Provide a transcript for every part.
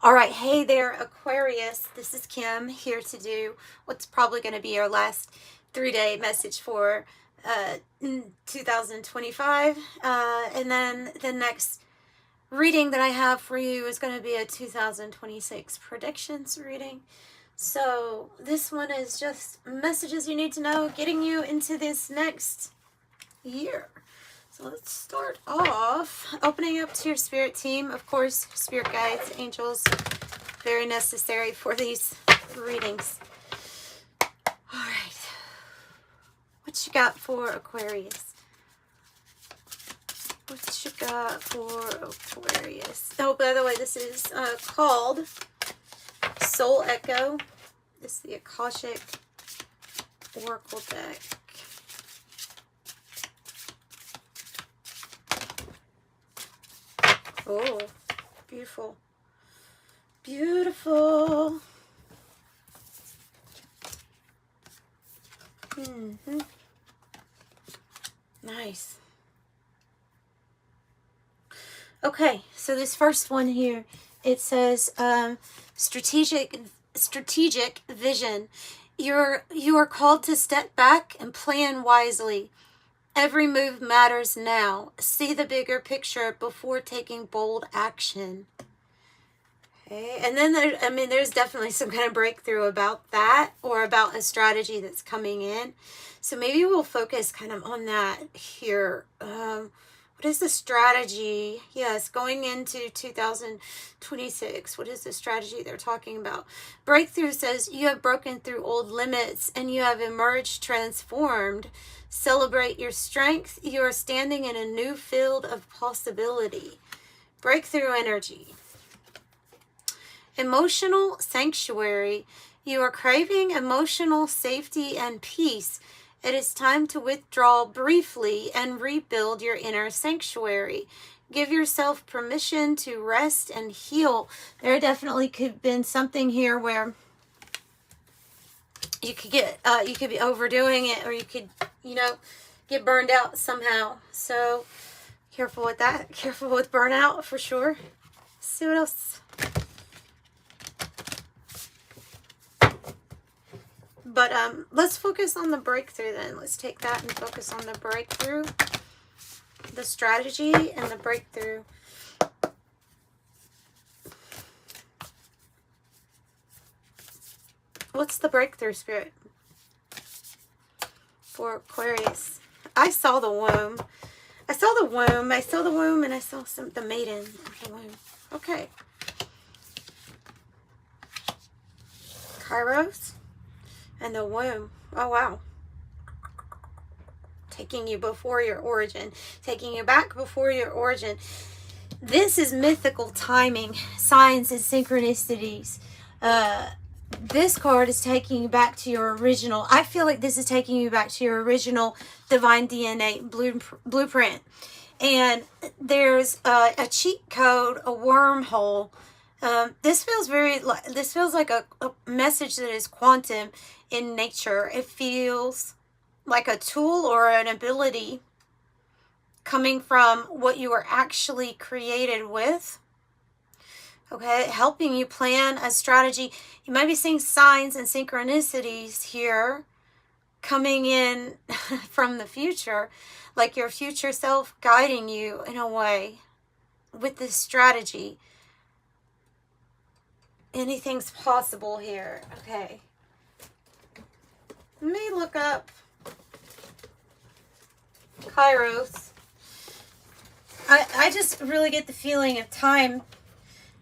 All right, hey there, Aquarius. This is Kim here to do what's probably going to be our last 3-day message for 2025. And then the next reading that I have for you is going to be a 2026 predictions reading. So this one is just messages you need to know, getting you into this next year. So let's start off opening up to your spirit team. Of course, spirit guides, angels, very necessary for these readings. All right. What you got for Aquarius? What you got for Aquarius? Oh, by the way, this is called Soul Echo. This is the Akashic Oracle deck. Oh, beautiful. Beautiful. Nice. Okay, so this first one here, it says strategic vision. You are called to step back and plan wisely. Every move matters now. See the bigger picture before taking bold action. Okay, and then there's definitely some kind of breakthrough about that, or about a strategy that's coming in. So maybe we'll focus kind of on that here. What is the strategy? Yes, going into 2026. What is the strategy they're talking about? Breakthrough says you have broken through old limits and you have emerged transformed. Celebrate your strength. You are standing in a new field of possibility. Breakthrough energy. Emotional sanctuary. You are craving emotional safety and peace. It is time to withdraw briefly and rebuild your inner sanctuary. Give yourself permission to rest and heal. There definitely could have been something here where you could be overdoing it, or you could, get burned out somehow. So careful with that. Careful with burnout for sure. Let's see what else. But let's focus on the breakthrough then. Let's take that and focus on the breakthrough, the strategy, and the breakthrough. What's the breakthrough, Spirit? For Aquarius. I saw the womb. I saw the womb. I saw the womb, and I saw the maiden of the womb. Okay. Kairos. And the womb. Oh, wow. Taking you before your origin. Taking you back before your origin. This is mythical timing. Signs and synchronicities. This card is taking you back to your original. I feel like this is taking you back to your original divine DNA blueprint. And there's a cheat code, a wormhole. This feels like a message that is quantum in nature. It feels like a tool or an ability coming from what you were actually created with. Okay, helping you plan a strategy. You might be seeing signs and synchronicities here coming in from the future, like your future self guiding you in a way with this strategy. Anything's possible here. Okay. Let me look up Kairos. I just really get the feeling of time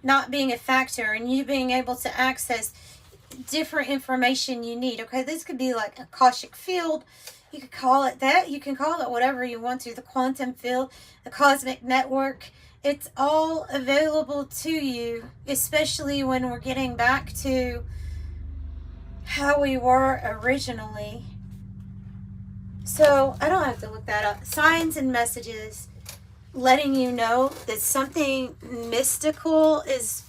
not being a factor and you being able to access different information you need. Okay, this could be like a Akashic field. You could call it that. You can call it whatever you want to. The quantum field, the cosmic network. It's all available to you, especially when we're getting back to how we were originally. So I don't have to look that up. Signs and messages letting you know that something mystical is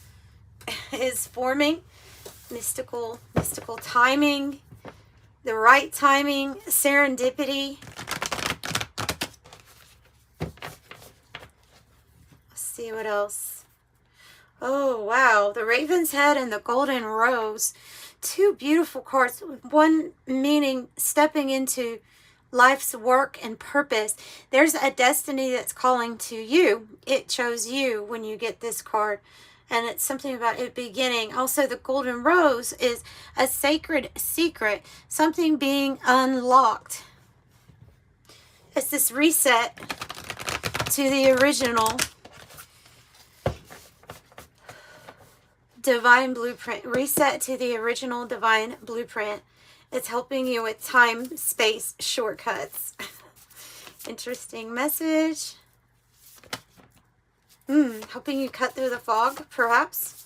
forming. Mystical timing, the right timing, serendipity. Let's see what else. Oh, wow. Wow, the Raven's Head and the Golden Rose. Two beautiful cards. One meaning stepping into life's work and purpose. There's a destiny that's calling to you. It chose you when you get this card. And it's something about it beginning. Also, the Golden Rose is a sacred secret. Something being unlocked. It's this reset to the original divine blueprint. Reset to the original divine blueprint. It's helping you with time, space, shortcuts. Interesting message. Helping you cut through the fog, perhaps.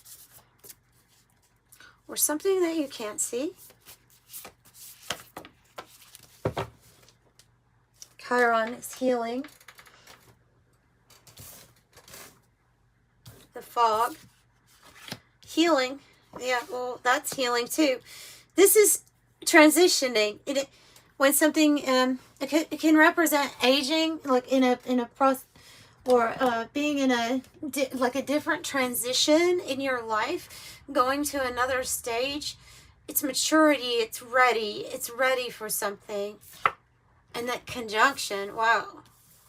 Or something that you can't see. Chiron is healing. The fog. Healing. Yeah, well, that's healing too. This is transitioning. When something it can represent aging, like in a process, or being in a different transition in your life, going to another stage. It's maturity. It's ready for something. And that conjunction, wow,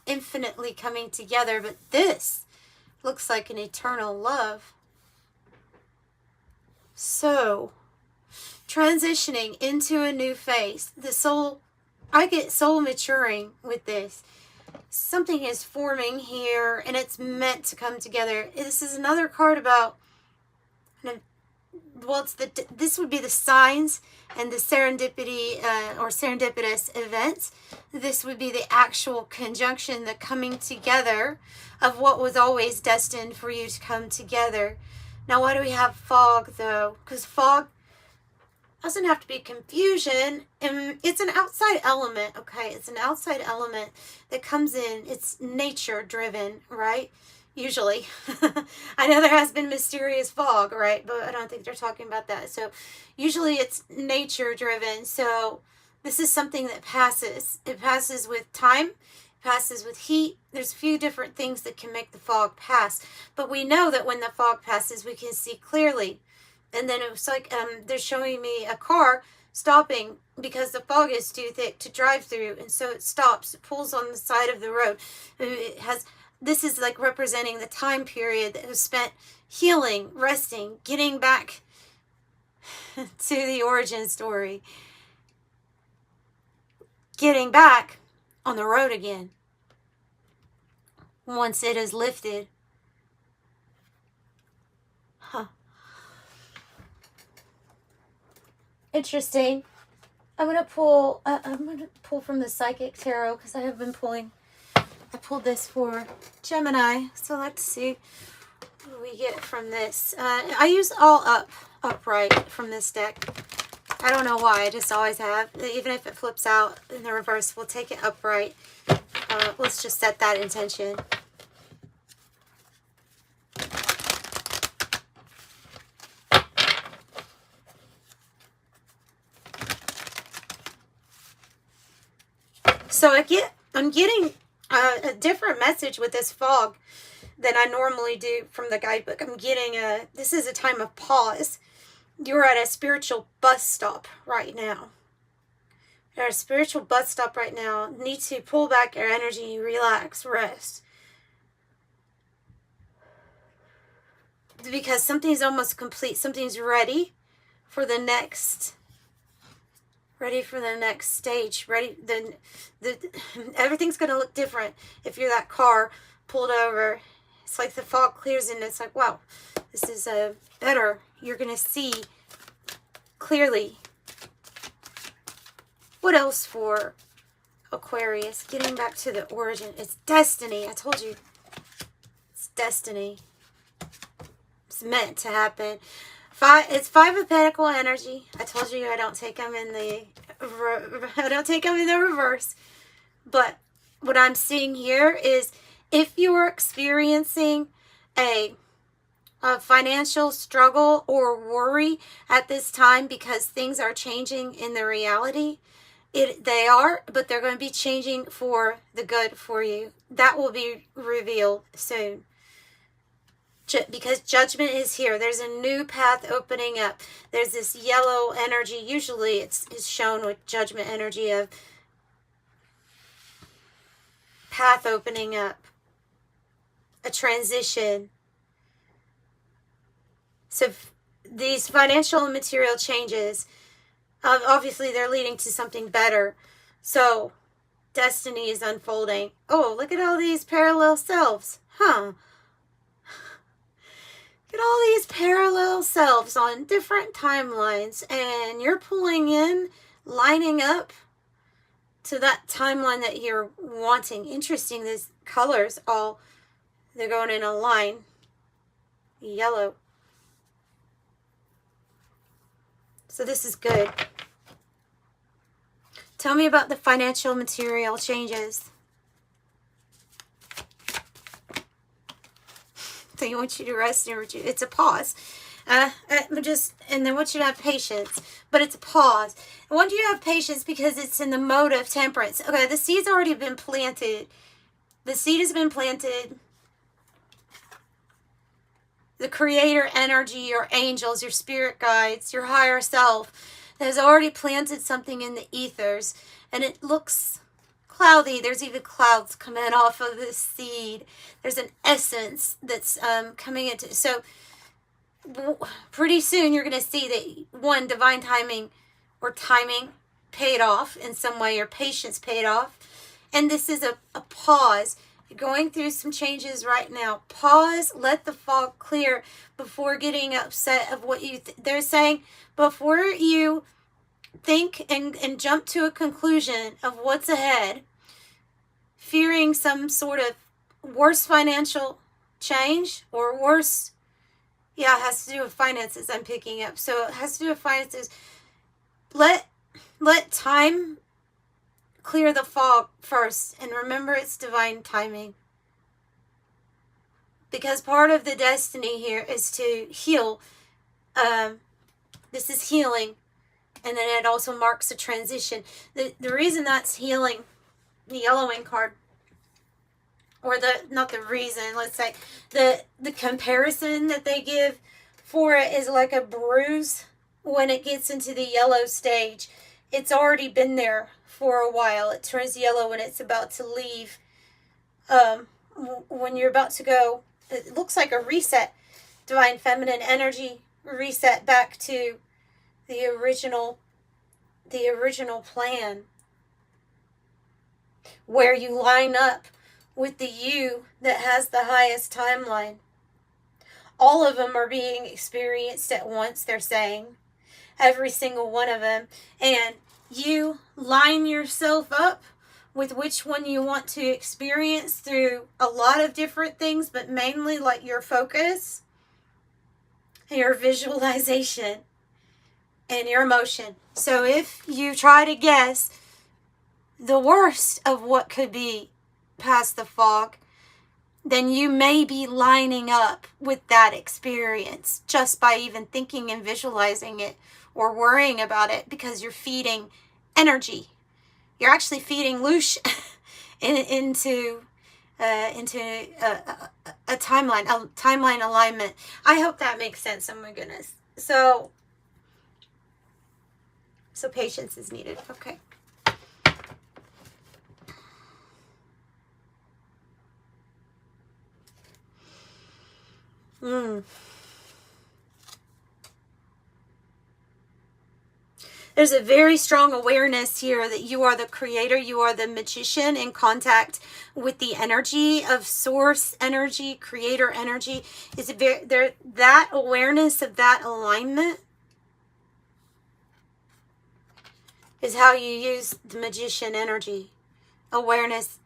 infinitely coming together. But this looks like an eternal love. So, transitioning into a new phase. The soul, I get soul maturing with this. Something is forming here, and it's meant to come together. This is another card about, well, this would be the signs and the serendipity or serendipitous events. This would be the actual conjunction, the coming together of what was always destined for you to come together. Now, why do we have fog, though? Because fog doesn't have to be confusion. And it's an outside element, okay? It's an outside element that comes in. It's nature-driven, right? Usually. I know there has been mysterious fog, right? But I don't think they're talking about that. So, usually it's nature-driven. So, this is something that passes. It passes with time. Passes with heat. There's a few different things that can make the fog pass, but we know that when the fog passes, we can see clearly. And then it was like they're showing me a car stopping because the fog is too thick to drive through, and so it stops. It pulls on the side of the road. This is like representing the time period that was spent healing, resting, getting back to the origin story, getting back on the road again once it is lifted. Interesting. I'm gonna pull from the Psychic Tarot because I have been pulling. I pulled this for Gemini, so let's see what we get from this. I use all upright from this deck. I don't know why, I just always have. Even if it flips out in the reverse, we'll take it upright. Let's just set that intention. So I'm getting a different message with this fog than I normally do from the guidebook. I'm getting this is a time of pause. You're at a spiritual bus stop right now. You're at a spiritual bus stop right now. Need to pull back your energy, relax, rest. Because something's almost complete. Something's ready for the next. Ready for the next stage. Ready. Everything's going to look different if you're that car pulled over. It's like the fog clears and it's like, wow, this is better. You're going to see clearly. What else for Aquarius? Getting back to the origin. It's destiny. I told you. It's destiny. It's meant to happen. It's Five of Pentacle energy. I told you I don't take them in the reverse. But what I'm seeing here is if you're experiencing a financial struggle or worry at this time because things are changing in the reality, they are, but they're going to be changing for the good for you. That will be revealed soon. because judgment is here. There's a new path opening up. There's this yellow energy. Usually it's shown with judgment energy of path opening up, a transition. So these financial and material changes, obviously they're leading to something better. So destiny is unfolding. Oh, look at all these parallel selves. Huh. Look at all these parallel selves on different timelines, and you're pulling in, lining up to that timeline that you're wanting. Interesting, these colors all, they're going in a line. Yellow. So this is good. Tell me about the financial material changes. They want you to rest and retreat. It's a pause. And they want you to have patience. But it's a pause. I want you to have patience because it's in the mode of temperance. Okay, the seed's already been planted. The seed has been planted. The creator energy, your angels, your spirit guides, your higher self has already planted something in the ethers. And it looks cloudy. There's even clouds coming off of this seed. There's an essence that's coming into. So pretty soon you're going to see that, one, divine timing or timing paid off in some way, or patience paid off. And this is a pause. You're going through some changes right now. Pause, let the fog clear before getting upset of what you they're saying. Before you think and jump to a conclusion of what's ahead, fearing some sort of worse financial change or worse, it has to do with finances I'm picking up. So it has to do with finances. Let time clear the fog first, and remember it's divine timing. Because part of the destiny here is to heal. This is healing, and then it also marks a transition. The reason that's healing, the yellowing card, or not the reason, let's say, the comparison that they give for it is like a bruise when it gets into the yellow stage. It's already been there for a while. It turns yellow when it's about to leave. When you're about to go, it looks like a reset. Divine feminine energy, reset back to the original plan, where you line up with the you that has the highest timeline. All of them are being experienced at once, they're saying. Every single one of them. And you line yourself up with which one you want to experience through a lot of different things, but mainly like your focus, your visualization, and your emotion. So if you try to guess the worst of what could be past the fog, then you may be lining up with that experience just by even thinking and visualizing it or worrying about it, because you're feeding energy. You're actually feeding loosh into a timeline alignment. I hope that makes sense. Oh my goodness. So patience is needed. Okay. There's a very strong awareness here that you are the creator, you are the magician in contact with the energy of source energy, creator energy. Is there that awareness of that alignment is how you use the magician energy. Awareness.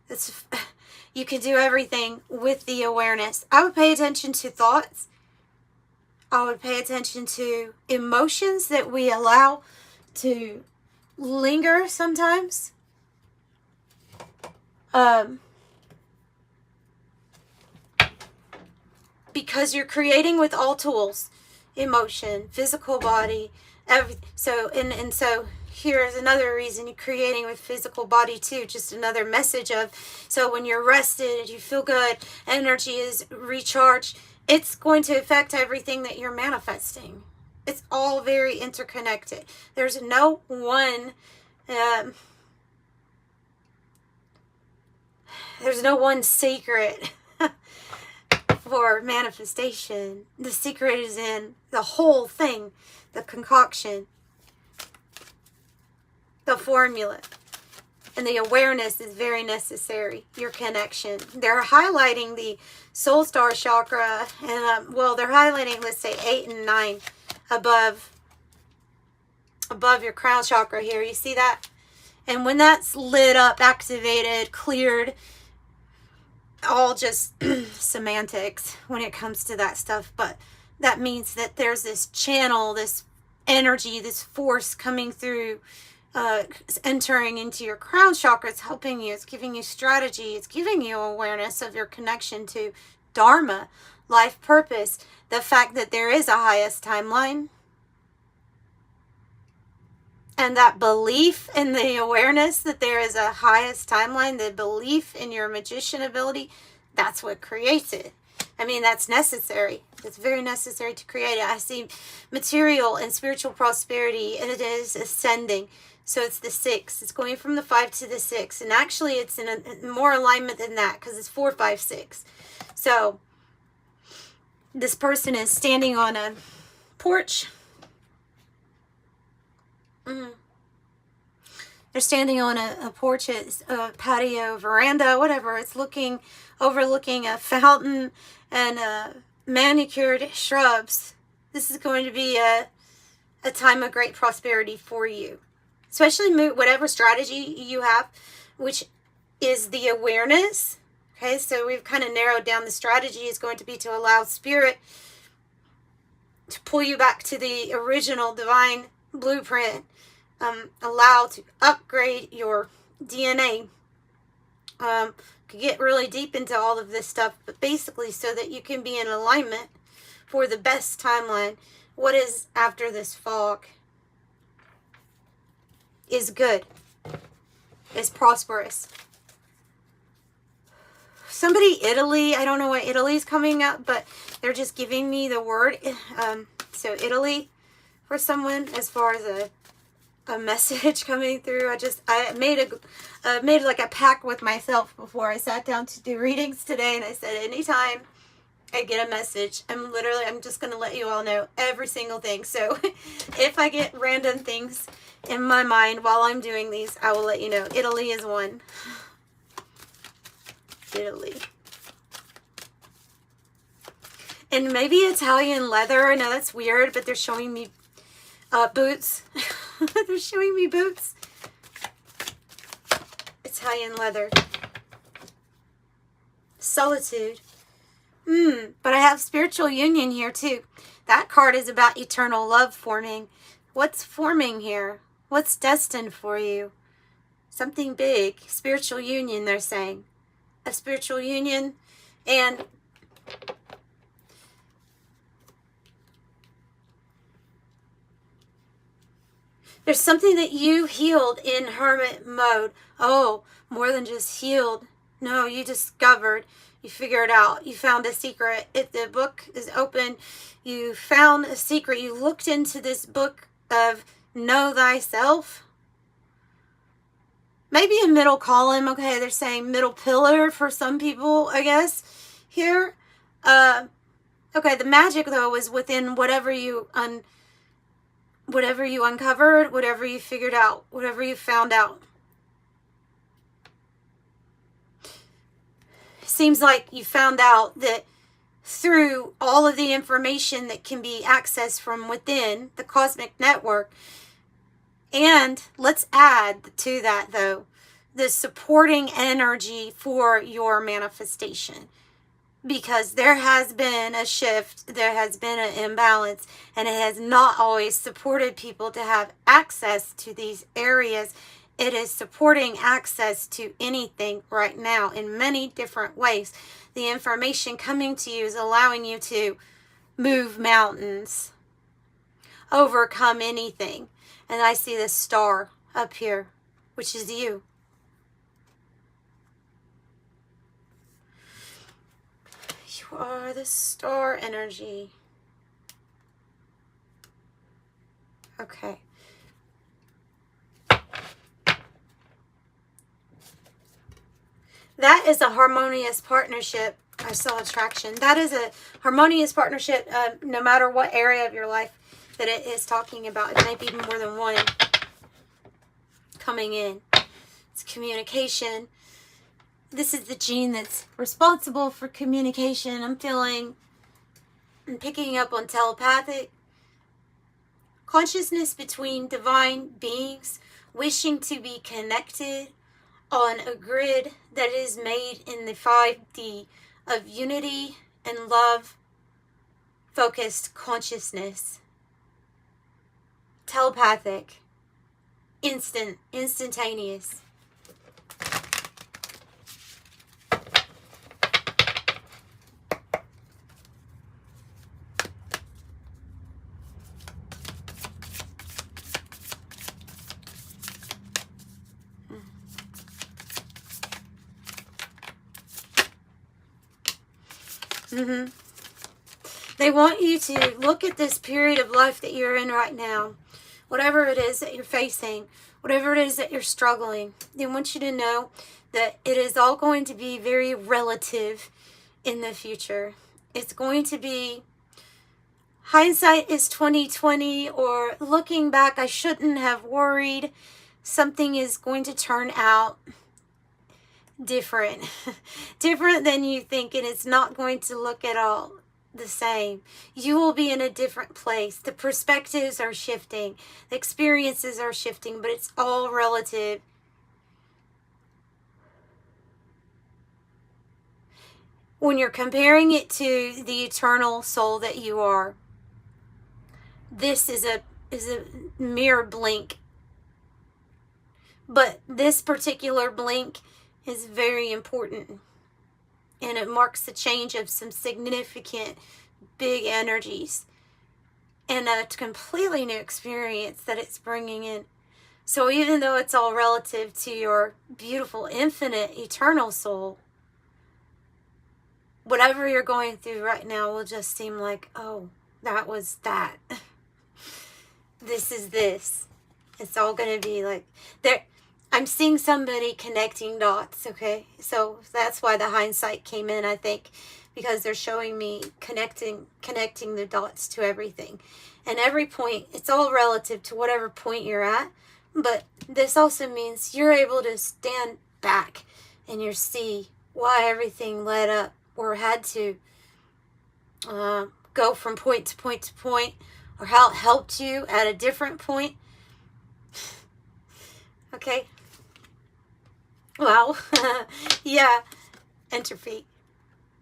You can do everything with the awareness. I would pay attention to thoughts. I would pay attention to emotions that we allow to linger sometimes. Because you're creating with all tools. Emotion, physical body, everything. So here's another reason you're creating with physical body too. Just another message of, so when you're rested, you feel good, energy is recharged, it's going to affect everything that you're manifesting. It's all very interconnected. There's no one secret for manifestation. The secret is in the whole thing, the concoction, the formula. And the awareness is very necessary, your connection. They're highlighting the soul star chakra, and well, they're highlighting, let's say, 8 and 9 above your crown chakra here. You see that? And when that's lit up, activated, cleared, all just semantics when it comes to that stuff, but that means that there's this channel, this energy, this force coming through, entering into your crown chakra. It's helping you, it's giving you strategy, it's giving you awareness of your connection to dharma, life purpose, the fact that there is a highest timeline, and that belief in the awareness that there is a highest timeline, the belief in your magician ability, that's what creates it. I mean, that's necessary. It's very necessary to create it. I see material and spiritual prosperity, and it is ascending. So it's the 6. It's going from the 5 to the 6. And actually, it's in a more alignment than that, because it's 4, 5, 6. So this person is standing on a porch. They're standing on a porch, a patio, veranda, whatever. It's overlooking a fountain and manicured shrubs. This is going to be a time of great prosperity for you. Especially whatever strategy you have, which is the awareness. Okay, so we've kind of narrowed down the strategy is going to be to allow spirit to pull you back to the original divine blueprint. Allow to upgrade your DNA. Could get really deep into all of this stuff, but basically so that you can be in alignment for the best timeline. What is after this fog is good, is prosperous. Somebody, Italy, I don't know what Italy's coming up, but they're just giving me the word. So Italy for someone, as far as a message coming through. I made like a pact with myself before I sat down to do readings today, and I said anytime I get a message, I'm just going to let you all know every single thing. So if I get random things in my mind while I'm doing these, I will let you know. Italy is one. Italy. And maybe Italian leather. I know that's weird, but they're showing me boots. They're showing me boots. Italian leather. Solitude. But I have spiritual union here too. That card is about eternal love forming. What's forming here? What's destined for you? Something big. Spiritual union, they're saying. A spiritual union. And there's something that you healed in hermit mode. Oh, more than just healed. No, you discovered. You figured out. You found a secret. If the book is open, you found a secret. You looked into this book of Know Thyself. Maybe a middle column. Okay, they're saying middle pillar for some people, I guess, here. Okay, the magic, though, was within whatever you uncovered, whatever you figured out, whatever you found out. Seems like you found out that through all of the information that can be accessed from within the cosmic network. And let's add to that, though, the supporting energy for your manifestation. Because there has been a shift, there has been an imbalance, and it has not always supported people to have access to these areas. It is supporting access to anything right now in many different ways. The information coming to you is allowing you to move mountains, overcome anything. And I see this star up here, which is you. are the star energy. Okay. That is a harmonious partnership. I saw attraction. That is a harmonious partnership, no matter what area of your life that it is talking about. It may be more than one coming in. It's communication. This is the gene that's responsible for communication. I'm picking up on telepathic consciousness between divine beings, wishing to be connected on a grid that is made in the 5D of unity and love focused consciousness. Telepathic, instantaneous. They want you to look at this period of life that you're in right now, whatever it is that you're facing, whatever it is that you're struggling. They want you to know that it is all going to be very relative in the future. It's going to be, hindsight is 2020, or looking back, I shouldn't have worried. Something is going to turn out different than you think, and it's not going to look at all the same. You will be in a different place. The perspectives are shifting, the experiences are shifting, but it's all relative. When you're comparing it to the eternal soul that you are, this is a mere blink, but this particular blink is very important, and it marks the change of some significant big energies and a completely new experience that it's bringing in. So even though it's all relative to your beautiful, infinite, eternal soul, whatever you're going through right now will just seem like, oh, that was that. This is this. It's all going to be like there. I'm seeing somebody connecting dots, okay? So that's why the hindsight came in, I think, because they're showing me connecting the dots to everything. And every point, it's all relative to whatever point you're at. But this also means you're able to stand back and you see why everything led up or had to go from point to point to point, or how it helped you at a different point. Okay. Wow. Yeah. Entropy.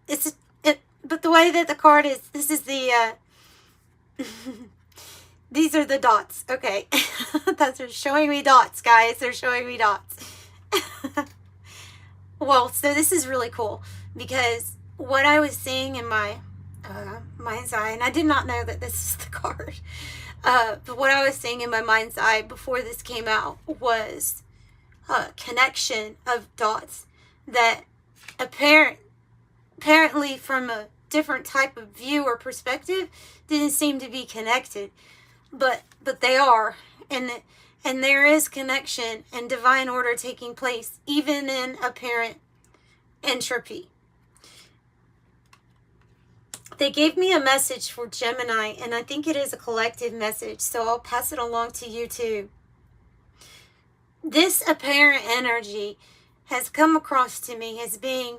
But the way that the card is, this is the, these are the dots. Okay. They're showing me dots, guys. They're showing me dots. Well, so this is really cool, because what I was seeing in my mind's eye, and I did not know that this is the card, but what I was seeing in my mind's eye before this came out was a connection of dots that apparently from a different type of view or perspective didn't seem to be connected, but they are, and there is connection and divine order taking place even in apparent entropy. They gave me a message for Gemini, and I think it is a collective message, so I'll pass it along to you too. This apparent energy has come across to me as being,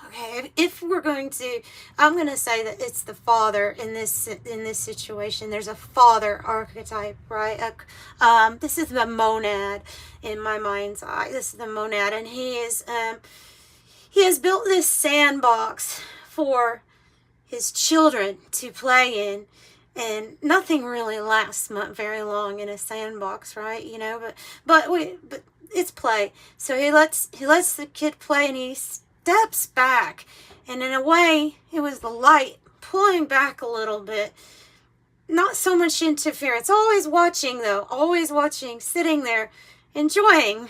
okay, if we're going to, I'm going to say that it's the father in this situation. There's a father archetype, right? This is the monad in my mind's eye. This is the monad, and he has built this sandbox for his children to play in. And nothing really lasts very long in a sandbox, right? You know, but it's play. So he lets the kid play, and he steps back. And in a way, it was the light pulling back a little bit. Not so much interference. Always watching, though. Always watching, sitting there, enjoying.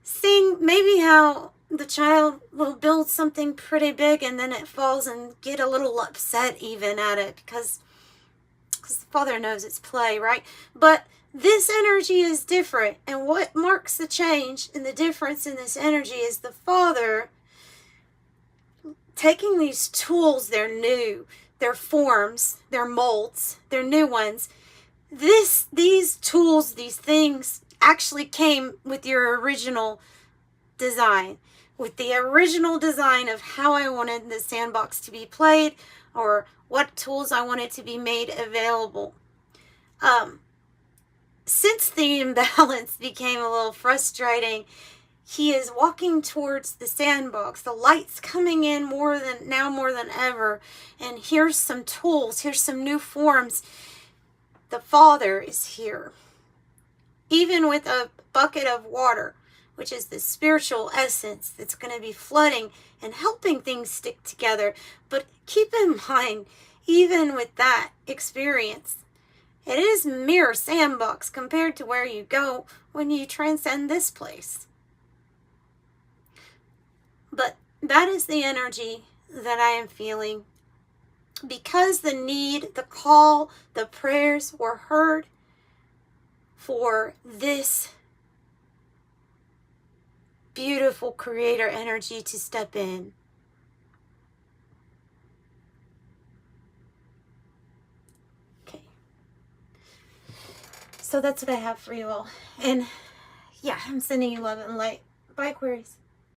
Seeing maybe how the child will build something pretty big and then it falls and get a little upset even at it because the father knows it's play, right? But this energy is different, and what marks the change and the difference in this energy is the father taking these tools, they're new, their forms, their molds, they're new ones. These tools, these things actually came with your original design, with the original design of how I wanted the sandbox to be played or what tools I wanted to be made available. Since the imbalance became a little frustrating, he is walking towards the sandbox. The light's coming in more than ever. And here's some tools. Here's some new forms. The Father is here. Even with a bucket of water, which is the spiritual essence that's going to be flooding and helping things stick together. But keep in mind, even with that experience, it is mere sandbox compared to where you go when you transcend this place. But that is the energy that I am feeling. Because the need, the call, the prayers were heard for this beautiful creator energy to step in. Okay. So that's what I have for you all. And yeah, I'm sending you love and light. Bye, Aquarius.